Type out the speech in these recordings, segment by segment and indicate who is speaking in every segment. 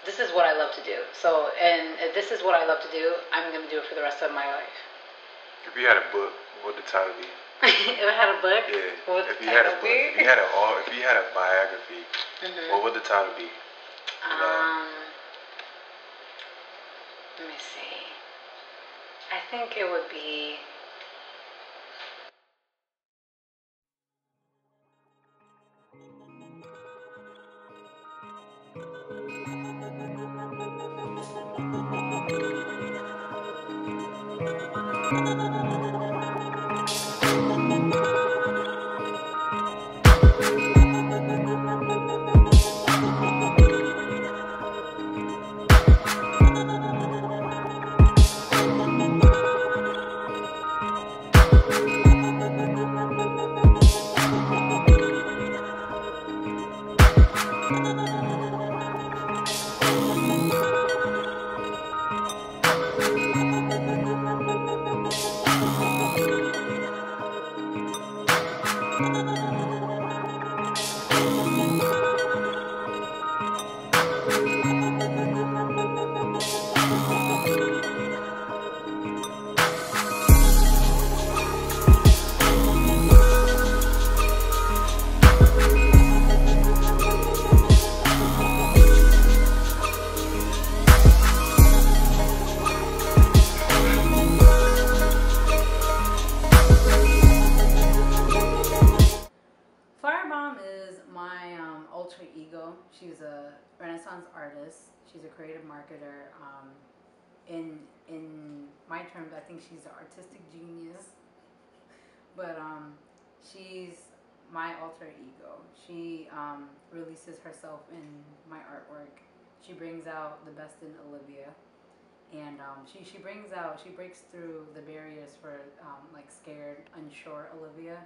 Speaker 1: this is what I love to do. So, and if this is what I love to do, I'm going to do it for the rest of my life.
Speaker 2: If you had a book, what would the title be?
Speaker 1: If I had a book,
Speaker 2: yeah.
Speaker 1: What would
Speaker 2: if
Speaker 1: the
Speaker 2: you had
Speaker 1: title
Speaker 2: a book,
Speaker 1: be?
Speaker 2: if you had a biography, what would the title be?
Speaker 1: Let me see. I think it would be. FiyaB0mb is my alter ego. She's a Renaissance artist. She's a creative marketer. In my terms, I think she's an artistic genius. But she's my alter ego. She releases herself in my artwork. She brings out the best in Olivia, and she breaks through the barriers for like scared, unsure Olivia.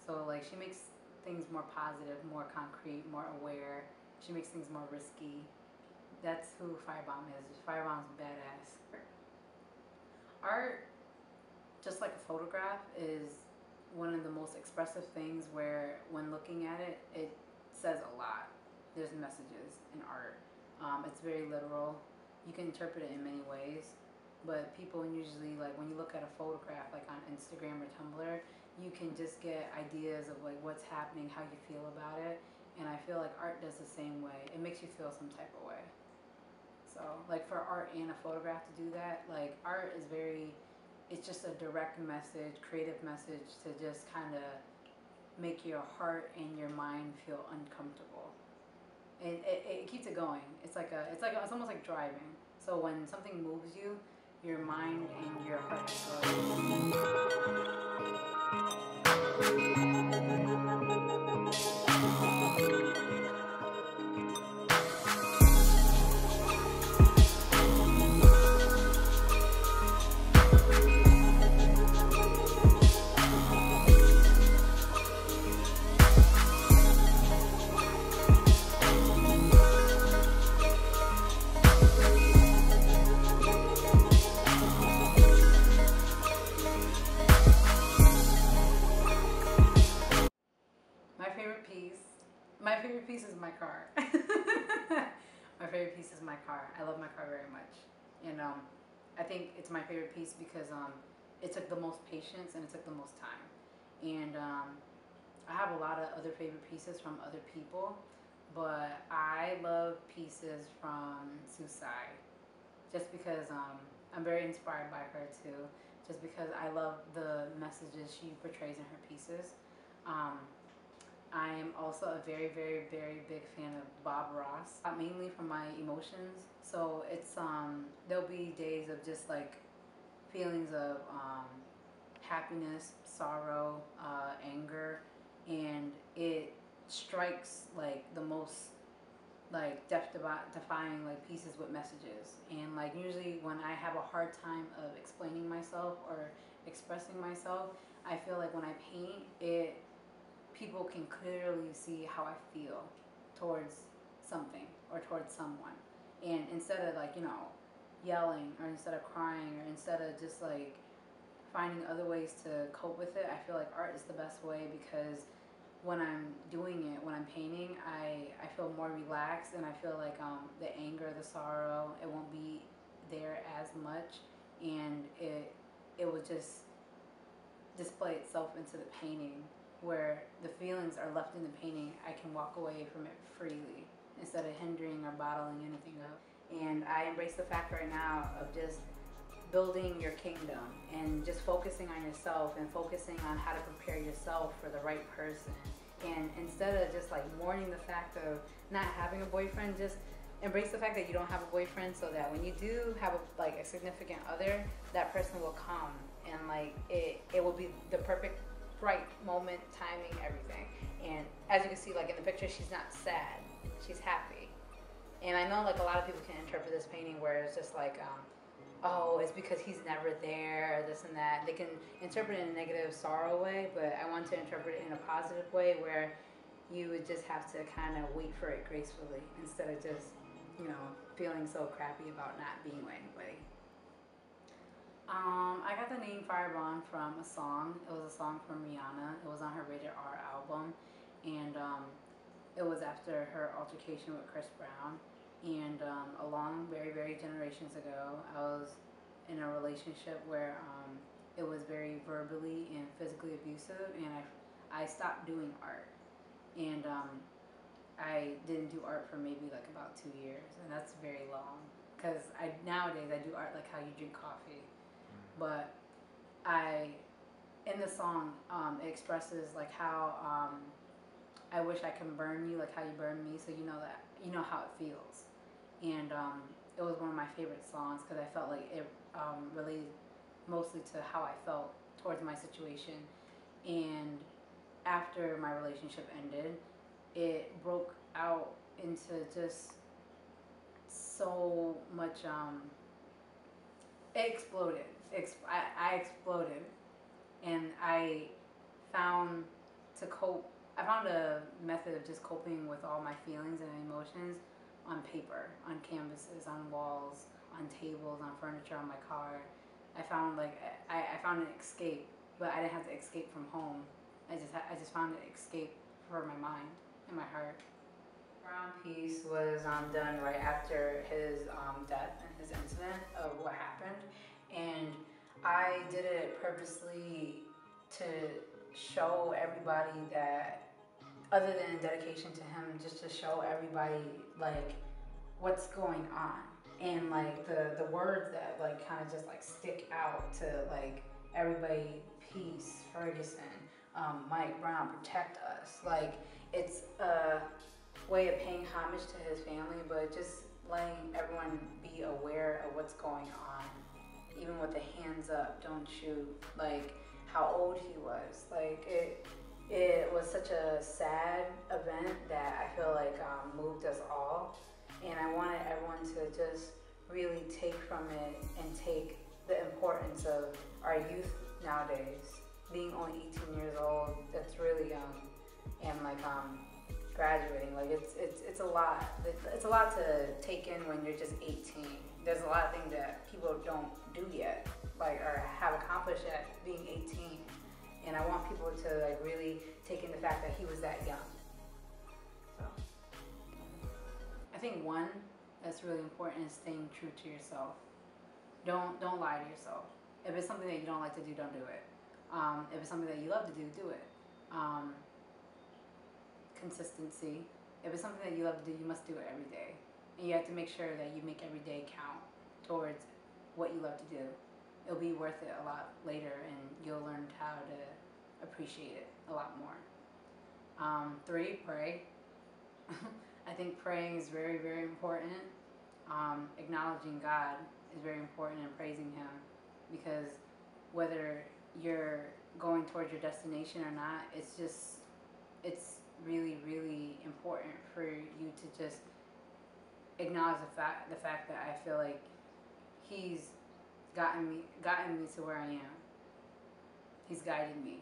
Speaker 1: So like she makes things more positive, more concrete, more aware. She makes things more risky. That's who FiyaB0mb is. FiyaB0mb's badass. Art, just like a photograph, is one of the most expressive things where when looking at it, it says a lot. There's messages in art. It's very literal. You can interpret it in many ways, but people usually, like when you look at a photograph like on Instagram or Tumblr, you can just get ideas of like what's happening, how you feel about it, and I feel like art does the same way. It makes you feel some type of way. So like for art and a photograph to do that, like art is it's just a direct message, creative message to just kind of make your heart and your mind feel uncomfortable. And it keeps it going. It's almost like driving. So when something moves you, your mind and your heart My favorite piece is my car. My favorite piece is my car. I love my car very much. And I think it's my favorite piece because it took the most patience and it took the most time. And I have a lot of other favorite pieces from other people, but I love pieces from Susai just because I'm very inspired by her too. Just because I love the messages she portrays in her pieces. I am also a very, very, very big fan of Bob Ross, mainly from my emotions. So it's there'll be days of just like feelings of happiness, sorrow, anger, and it strikes like the most like death-defying like pieces with messages. And like usually when I have a hard time of explaining myself or expressing myself, I feel like when I paint it, people can clearly see how I feel towards something or towards someone. And instead of like, yelling or instead of crying or instead of just like finding other ways to cope with it, I feel like art is the best way because when I'm doing it, when I'm painting, I feel more relaxed, and I feel like the anger, the sorrow, it won't be there as much, and it will just display itself into the painting, where the feelings are left in the painting. I can walk away from it freely instead of hindering or bottling anything up. And I embrace the fact right now of just building your kingdom and just focusing on yourself and focusing on how to prepare yourself for the right person. And instead of just like mourning the fact of not having a boyfriend, just embrace the fact that you don't have a boyfriend, so that when you do have a significant other, that person will come, and like it will be the perfect right moment, timing, everything. And as you can see, like in the picture, she's not sad, she's happy. And I know like a lot of people can interpret this painting where it's just like oh, it's because he's never there, this and that. They can interpret it in a negative sorrow way, but I want to interpret it in a positive way where you would just have to kind of wait for it gracefully instead of just, feeling so crappy about not being with anybody. I got the name FiyaB0mb from a song. It was a song from Rihanna. It was on her Rated R album, and it was after her altercation with Chris Brown. And a long, very, very generations ago, I was in a relationship where it was very verbally and physically abusive, and I stopped doing art. And I didn't do art for maybe like about 2 years, and that's very long. Because nowadays I do art like how you drink coffee. But in the song, it expresses like how I wish I can burn you like how you burn me, so you know how it feels. And it was one of my favorite songs because I felt like it related mostly to how I felt towards my situation. And after my relationship ended, it broke out into just so much. It exploded. I exploded, and I found I found a method of just coping with all my feelings and emotions on paper, on canvases, on walls, on tables, on furniture, on my car. I found I found an escape, but I didn't have to escape from home. I just found an escape for my mind and my heart. Brown piece was done right after his death and his incident of what happened, and I did it purposely to show everybody that, other than dedication to him, just to show everybody like what's going on, and like the words that like kind of just like stick out to like everybody: peace, Ferguson, Mike Brown, protect us. Like it's a way of paying homage to his family, but just letting everyone be aware of what's going on. Even with the hands up, don't shoot, like how old he was. Like it was such a sad event that I feel like moved us all. And I wanted everyone to just really take from it and take the importance of our youth nowadays. Being only 18 years old, that's really young. And like graduating, like it's a lot. It's a lot to take in when you're just 18. There's a lot of things that people don't do yet, like, or have accomplished at being 18. And I want people to like really take in the fact that he was that young. So I think one that's really important is staying true to yourself. Don't lie to yourself. If it's something that you don't like to do, don't do it. If it's something that you love to do, do it. Consistency. If it's something that you love to do, you must do it every day. And you have to make sure that you make every day count towards what you love to do. It'll be worth it a lot later, and you'll learn how to appreciate it a lot more. 3, pray. I think praying is very, very important. Acknowledging God is very important, and praising Him, because whether you're going towards your destination or not, it's really, really important for you to just acknowledge the fact that I feel like He's gotten me to where I am. He's guided me.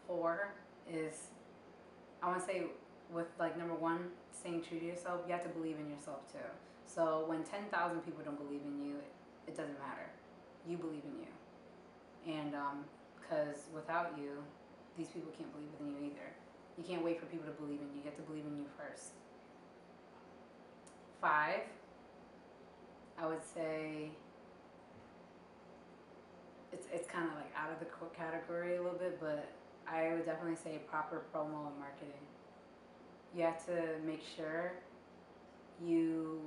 Speaker 1: 4 is, I want to say, with like number 1, staying true to yourself, you have to believe in yourself too. So when 10,000 people don't believe in you, it doesn't matter. You believe in you. And because without you, these people can't believe in you either. You can't wait for people to believe in you. You have to believe in you first. 5, I would say it's kind of like out of the category a little bit, but I would definitely say proper promo and marketing. You have to make sure you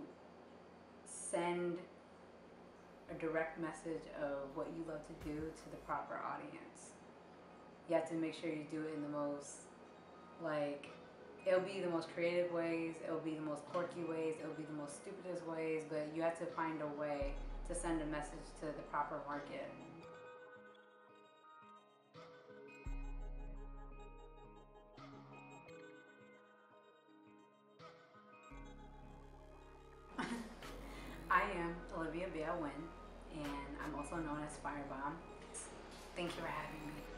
Speaker 1: send a direct message of what you love to do to the proper audience. You have to make sure you do it in the most, like, it'll be the most creative ways, it'll be the most quirky ways, it'll be the most stupidest ways, but you have to find a way to send a message to the proper market. I am FiyaB0mb, and I'm also known as FiyaB0mb. Thank you for having me.